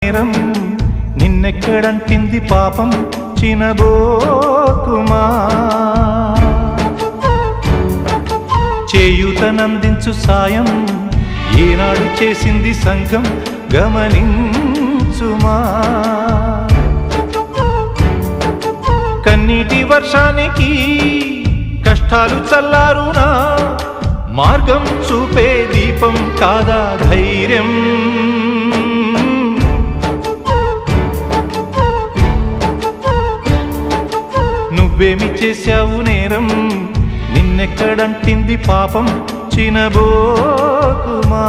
నేరం నిన్నెక్కడంటింది పాపం చినబోకుమా చేయూతనందించు సాయం ఏనాడు చేసింది సంఘం గమనించుమా కన్నీటి వర్షానికి కష్టాలు చల్లారునా మార్గం చూపే దీపం కాదా ధైర్యం నువ్వేమి చేశావు నేరం నిన్నెక్కడంటింది పాపం చినబోకుమా